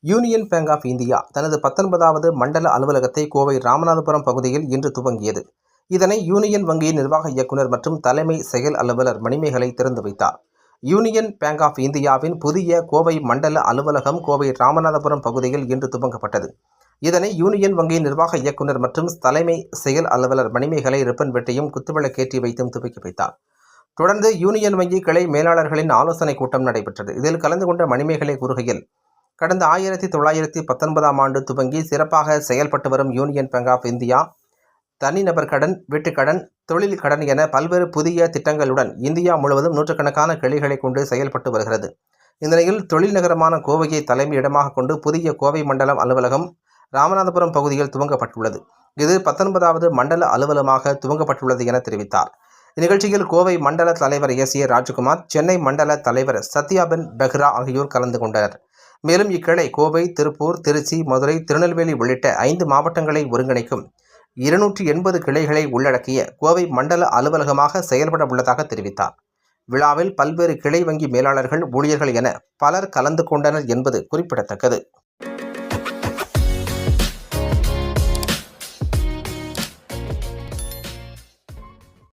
Union bank of India தனது 19வது மண்டல அலுவலகத்தை கோவை ராமநாதபுரம் பகுதியில் இன்று துவங்கியது. இதனை யூனியன் வங்கியின் நிர்வாக இயக்குநர் மற்றும் தலைமை செயல் அலுவலர் மணிமேகலை திறந்து வைத்தார். யூனியன் பேங்க் ஆஃப் இந்தியாவின் புதிய கோவை மண்டல அலுவலகம் கோவை ராமநாதபுரம் பகுதியில் இன்று துவங்கப்பட்டது. இதனை யூனியன் வங்கியின் நிர்வாக இயக்குநர் மற்றும் தலைமை செயல் அலுவலர் மணிமேகலை ரிப்பன் வெட்டியும் குத்துவிளக்கேற்றி வைத்தும் துவக்கி வைத்தார். தொடர்ந்து யூனியன் வங்கி கிளை மேலாளர்களின் ஆலோசனைக் கூட்டம் நடைபெற்றது. இதில் கலந்து கொண்ட மணிமேகலை கூறுகையில், கடந்த 1919ஆம் ஆண்டு துவங்கி சிறப்பாக செயல்பட்டு வரும் யூனியன் பேங்க் ஆஃப் இந்தியா தனிநபர் கடன், வீட்டுக்கடன், தொழில் கடன் என பல்வேறு புதிய திட்டங்களுடன் இந்தியா முழுவதும் நூற்றுக்கணக்கான கிளைகளை கொண்டு செயல்பட்டு வருகிறது. இந்த நிலையில் தொழில் நகரமான கோவையை தலைமையிடமாக கொண்டு புதிய கோவை மண்டலம் அலுவலகம் ராமநாதபுரம் பகுதியில் துவங்கப்பட்டுள்ளது. இது 19வது மண்டல அலுவலகமாக துவங்கப்பட்டுள்ளது என தெரிவித்தார். இந்நிகழ்ச்சியில் கோவை மண்டல தலைவர் ஏ ராஜ்குமார், சென்னை மண்டல தலைவர் சத்யாபென் பெஹ்ரா ஆகியோர் கலந்து கொண்டனர். மேலும் இக்கிளை கோவை, திருப்பூர், திருச்சி, மதுரை, திருநெல்வேலி உள்ளிட்ட 5 மாவட்டங்களை ஒருங்கிணைக்கும் 280 கிளைகளை உள்ளடக்கிய கோவை மண்டல அலுவலகமாக செயல்பட உள்ளதாக தெரிவித்தார். விழாவில் பல்வேறு கிளை வங்கி மேலாளர்கள், ஊழியர்கள் என பலர் கலந்து கொண்டனர் என்பது குறிப்பிடத்தக்கது.